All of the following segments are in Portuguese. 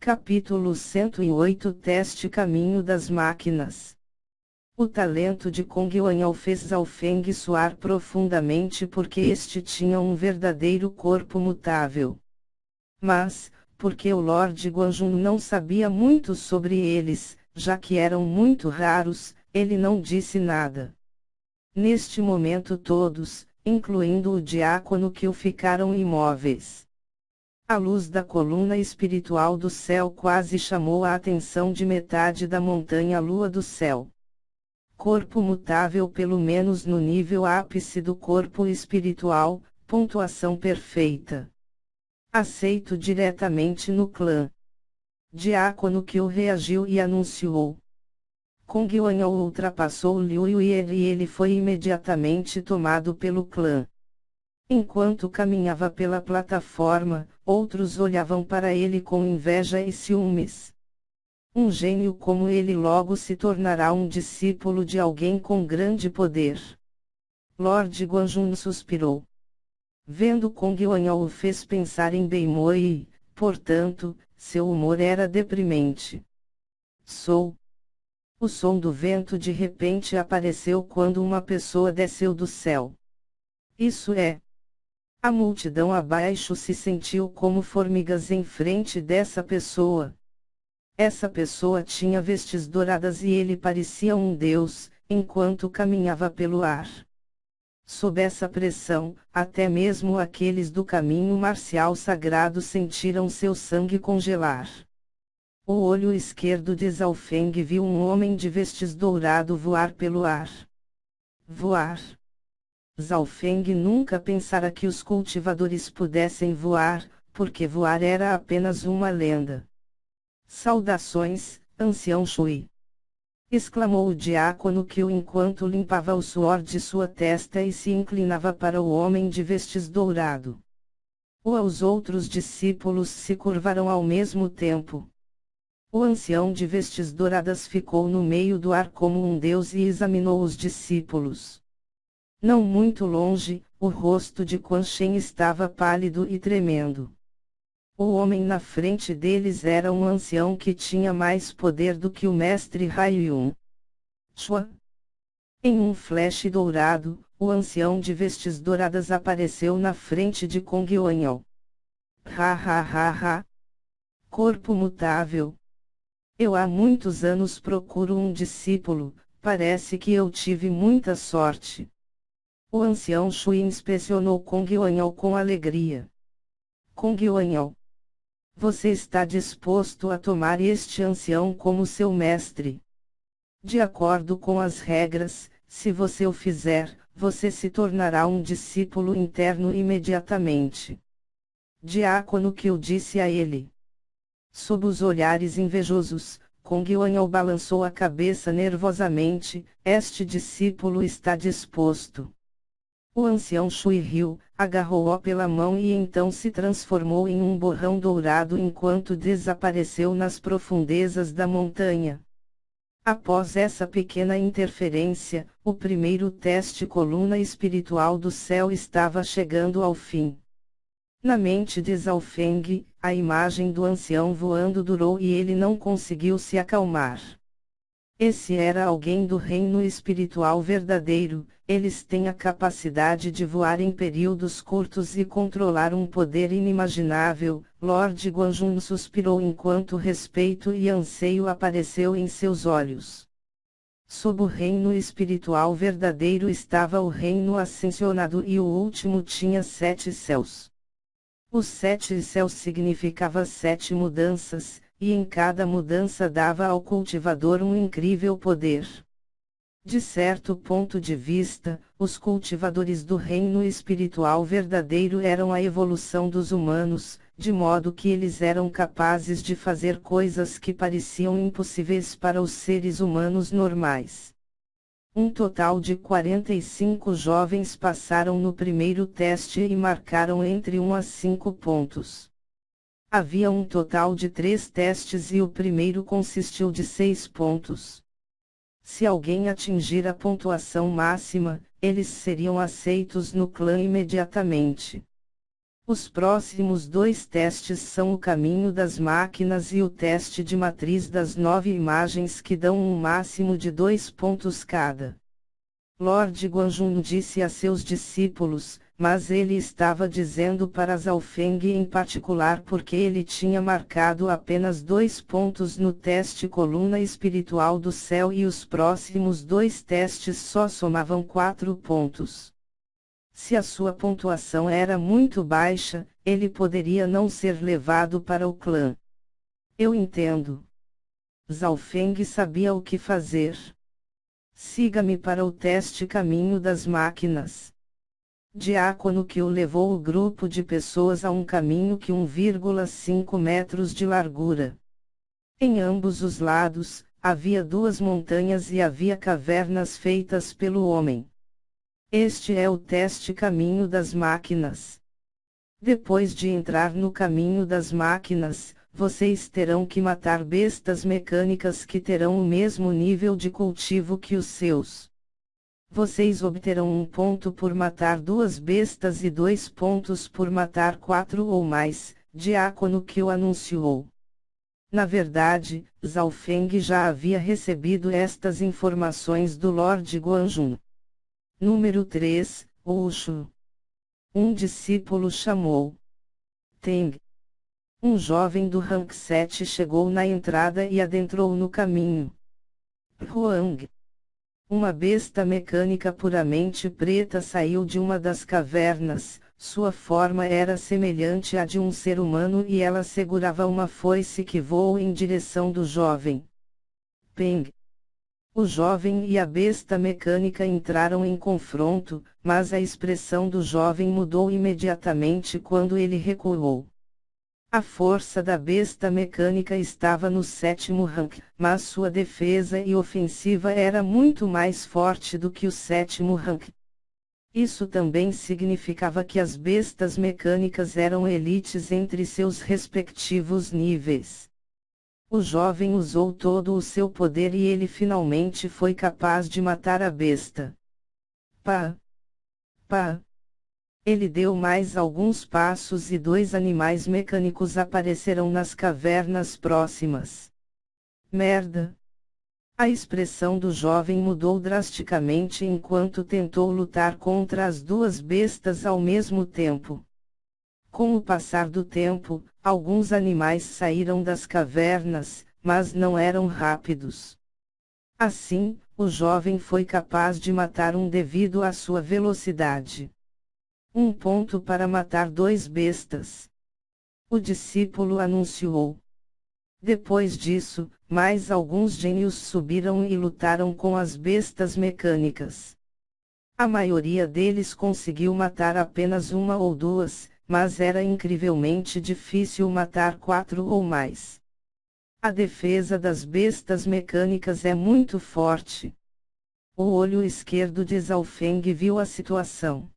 Capítulo 108 Teste Caminho das Máquinas. O talento de Kong Yuanyao fez Zhao Feng suar profundamente porque este tinha um verdadeiro corpo mutável. Mas, porque o Lord Guanjun não sabia muito sobre eles, já que eram muito raros, ele não disse nada. Neste momento todos, incluindo o diácono Qiu, ficaram imóveis. A luz da coluna espiritual do céu quase chamou a atenção de metade da montanha-lua do céu. Corpo mutável pelo menos no nível ápice do corpo espiritual, pontuação perfeita. Aceito diretamente no clã. Diácono Qiu reagiu e anunciou. Kong Yuanyao ultrapassou Liu Yuer e ele foi imediatamente tomado pelo clã. Enquanto caminhava pela plataforma, outros olhavam para ele com inveja e ciúmes. Um gênio como ele logo se tornará um discípulo de alguém com grande poder. Lord Guanjun suspirou. Vendo Kong Yuanyao o fez pensar em Beimoi e, portanto, seu humor era deprimente. O som do vento de repente apareceu quando uma pessoa desceu do céu. Isso é. A multidão abaixo se sentiu como formigas em frente dessa pessoa. Essa pessoa tinha vestes douradas e ele parecia um deus, enquanto caminhava pelo ar. Sob essa pressão, até mesmo aqueles do caminho marcial sagrado sentiram seu sangue congelar. O olho esquerdo de Zhao Feng viu um homem de vestes dourado voar pelo ar. Voar. Zhao Feng nunca pensara que os cultivadores pudessem voar, porque voar era apenas uma lenda. Saudações, ancião Shui! Exclamou o diácono Qiu enquanto limpava o suor de sua testa e se inclinava para o homem de vestes dourado. Os outros discípulos se curvaram ao mesmo tempo. O ancião de vestes douradas ficou no meio do ar como um deus e examinou os discípulos. Não muito longe, o rosto de Quan Shen estava pálido e tremendo. O homem na frente deles era um ancião que tinha mais poder do que o mestre Haiyun. Shua. Em um flash dourado, o ancião de vestes douradas apareceu na frente de Kong Yuanyao. Ha ha ha ha. Corpo mutável. Eu há muitos anos procuro um discípulo, parece que eu tive muita sorte. O ancião Shui inspecionou Kong Yuanyao com alegria. Kong Yuanyao. Você está disposto a tomar este ancião como seu mestre? De acordo com as regras, se você o fizer, você se tornará um discípulo interno imediatamente. Diácono Qiu disse a ele. Sob os olhares invejosos, Kong Yuanyao balançou a cabeça nervosamente. Este discípulo está disposto. O ancião Shui riu, agarrou-o pela mão e então se transformou em um borrão dourado enquanto desapareceu nas profundezas da montanha. Após essa pequena interferência, o primeiro teste coluna espiritual do céu estava chegando ao fim. Na mente de Zhao Feng, a imagem do ancião voando durou e ele não conseguiu se acalmar. Esse era alguém do reino espiritual verdadeiro. Eles têm a capacidade de voar em períodos curtos e controlar um poder inimaginável. Lord Guanjun suspirou enquanto respeito e anseio apareceu em seus olhos. Sob o reino espiritual verdadeiro estava o reino ascensionado e o último tinha 7 céus. Os 7 céus significava 7 mudanças, e em cada mudança dava ao cultivador um incrível poder. De certo ponto de vista, os cultivadores do reino espiritual verdadeiro eram a evolução dos humanos, de modo que eles eram capazes de fazer coisas que pareciam impossíveis para os seres humanos normais. Um total de 45 jovens passaram no primeiro teste e marcaram entre 1 a 5 pontos. Havia um total de 3 testes e o primeiro consistiu de 6 pontos. Se alguém atingir a pontuação máxima, eles seriam aceitos no clã imediatamente. Os próximos dois testes são o caminho das máquinas e o teste de matriz das 9 imagens que dão um máximo de 2 pontos cada. Lord Guanjun disse a seus discípulos, mas ele estava dizendo para Zhao Feng em particular porque ele tinha marcado apenas 2 pontos no teste coluna espiritual do céu e os próximos dois testes só somavam 4 pontos. Se a sua pontuação era muito baixa, ele poderia não ser levado para o clã. Eu entendo. Zhao Feng sabia o que fazer. Siga-me para o teste caminho das máquinas. Diácono que o levou o grupo de pessoas a um caminho que 1,5 metros de largura. Em ambos os lados, havia 2 montanhas e havia cavernas feitas pelo homem. Este é o teste caminho das máquinas. Depois de entrar no caminho das máquinas, vocês terão que matar bestas mecânicas que terão o mesmo nível de cultivo que os seus. Vocês obterão 1 ponto por matar 2 bestas e 2 pontos por matar 4 ou mais, Diácono que o anunciou. Na verdade, Zhao Feng já havia recebido estas informações do Lord Guanjun. Número 3, Oshu. Um discípulo chamou Teng. Um jovem do rank 7 chegou na entrada e adentrou no caminho. Huang. Uma besta mecânica puramente preta saiu de uma das cavernas, sua forma era semelhante à de um ser humano e ela segurava uma foice que voou em direção do jovem. Peng. O jovem e a besta mecânica entraram em confronto, mas a expressão do jovem mudou imediatamente quando ele recuou. A força da besta mecânica estava no 7º rank, mas sua defesa e ofensiva era muito mais forte do que o 7º rank. Isso também significava que as bestas mecânicas eram elites entre seus respectivos níveis. O jovem usou todo o seu poder e ele finalmente foi capaz de matar a besta. Pá! Pá! Ele deu mais alguns passos e 2 animais mecânicos apareceram nas cavernas próximas. Merda! A expressão do jovem mudou drasticamente enquanto tentou lutar contra as 2 bestas ao mesmo tempo. Com o passar do tempo, alguns animais saíram das cavernas, mas não eram rápidos. Assim, o jovem foi capaz de matar um devido à sua velocidade. 1 ponto para matar 2 bestas. O discípulo anunciou. Depois disso, mais alguns gênios subiram e lutaram com as bestas mecânicas. A maioria deles conseguiu matar apenas 1 ou 2, mas era incrivelmente difícil matar 4 ou mais. A defesa das bestas mecânicas é muito forte. O olho esquerdo de Zhao Feng viu a situação.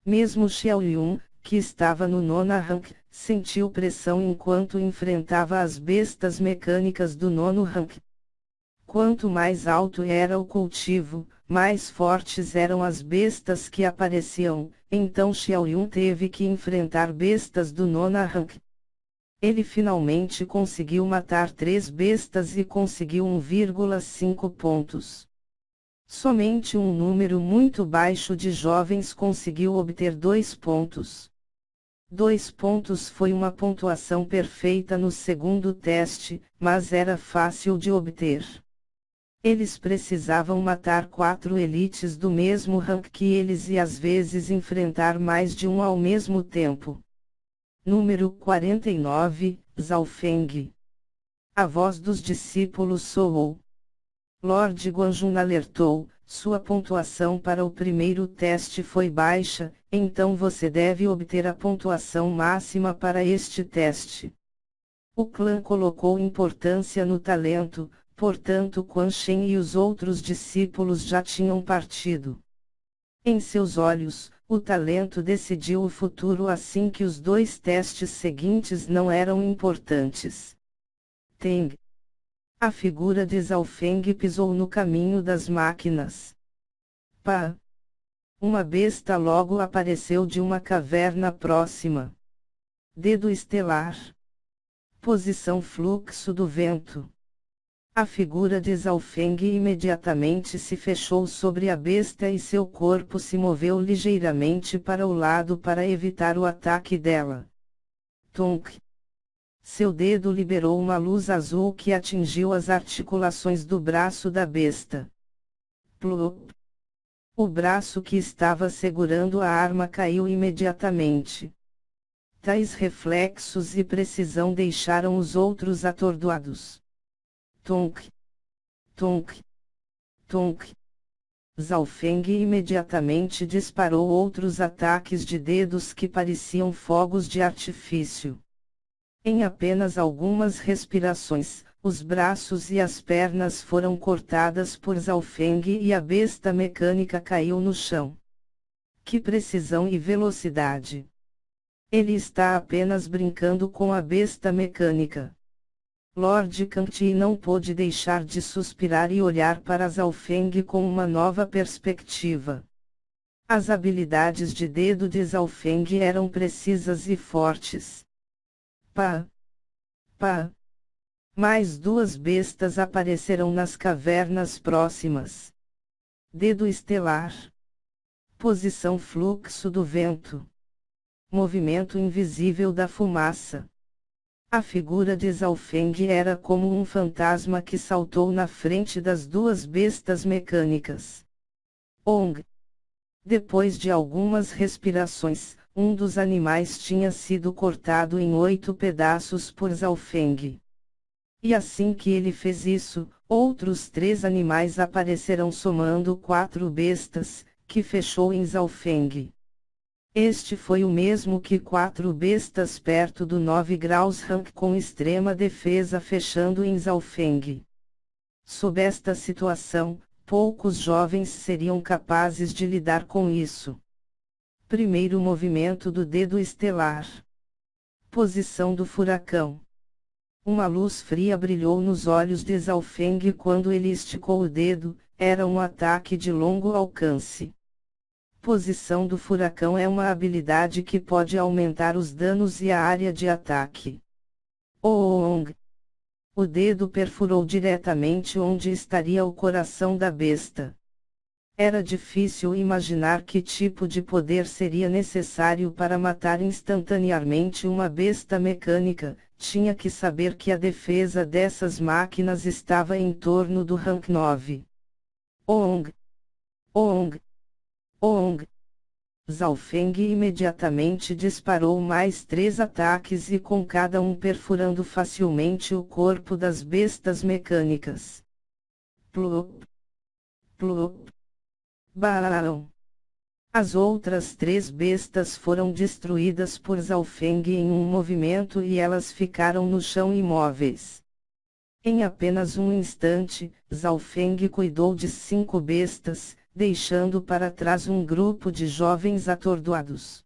Mesmo Xiao Yun, que estava no 9º rank, sentiu pressão enquanto enfrentava as bestas mecânicas do 9º rank. Quanto mais alto era o cultivo, mais fortes eram as bestas que apareciam, então Xiao Yun teve que enfrentar bestas do 9º rank. Ele finalmente conseguiu matar 3 bestas e conseguiu 1,5 pontos. Somente um número muito baixo de jovens conseguiu obter 2 pontos. 2 pontos foi uma pontuação perfeita no segundo teste, mas era fácil de obter. Eles precisavam matar 4 elites do mesmo rank que eles e às vezes enfrentar mais de um ao mesmo tempo. Número 49, Zhao Feng. A voz dos discípulos soou. Lord Guanjun alertou, sua pontuação para o primeiro teste foi baixa, então você deve obter a pontuação máxima para este teste. O clã colocou importância no talento, portanto Quan Shen e os outros discípulos já tinham partido. Em seus olhos, o talento decidiu o futuro assim que os 2 testes seguintes não eram importantes. Teng. A figura de Zhao Feng pisou no caminho das máquinas. Pá! Uma besta logo apareceu de uma caverna próxima. Dedo estelar. Posição fluxo do vento. A figura de Zhaofeng imediatamente se fechou sobre a besta e seu corpo se moveu ligeiramente para o lado para evitar o ataque dela. Tonk. Seu dedo liberou uma luz azul que atingiu as articulações do braço da besta. Plup. O braço que estava segurando a arma caiu imediatamente. Tais reflexos e precisão deixaram os outros atordoados. Tonk. Tonk. Tonk. Zhaofeng imediatamente disparou outros ataques de dedos que pareciam fogos de artifício. Em apenas algumas respirações, os braços e as pernas foram cortadas por Zhaofeng e a besta mecânica caiu no chão. Que precisão e velocidade! Ele está apenas brincando com a besta mecânica. Lord Kanti não pôde deixar de suspirar e olhar para Zhaofeng com uma nova perspectiva. As habilidades de dedo de Zhaofeng eram precisas e fortes. Pá! Pá! Mais duas bestas apareceram nas cavernas próximas. Dedo estelar. Posição fluxo do vento. Movimento invisível da fumaça. A figura de Zhaofeng era como um fantasma que saltou na frente das duas bestas mecânicas. Ong! Depois de algumas respirações, um dos animais tinha sido cortado em 8 pedaços por Zhaofeng. E assim que ele fez isso, outros 3 animais apareceram somando 4 bestas, que fechou em Zhaofeng. Este foi o mesmo que 4 bestas perto do 9 graus rank com extrema defesa fechando em Zhaofeng. Sob esta situação, poucos jovens seriam capazes de lidar com isso. Primeiro movimento do dedo estelar. Posição do furacão. Uma luz fria brilhou nos olhos de Zhaofeng quando ele esticou o dedo, era um ataque de longo alcance. Posição do furacão é uma habilidade que pode aumentar os danos e a área de ataque. Oong! O dedo perfurou diretamente onde estaria o coração da besta. Era difícil imaginar que tipo de poder seria necessário para matar instantaneamente uma besta mecânica, tinha que saber que a defesa dessas máquinas estava em torno do rank 9. Oong! Oong! Oong! Zhaofeng imediatamente disparou mais 3 ataques e com cada um perfurando facilmente o corpo das bestas mecânicas. Plup! Plup! Baão! As outras 3 bestas foram destruídas por Zhaofeng em um movimento e elas ficaram no chão imóveis. Em apenas um instante, Zhaofeng cuidou de 5 bestas, deixando para trás um grupo de jovens atordoados.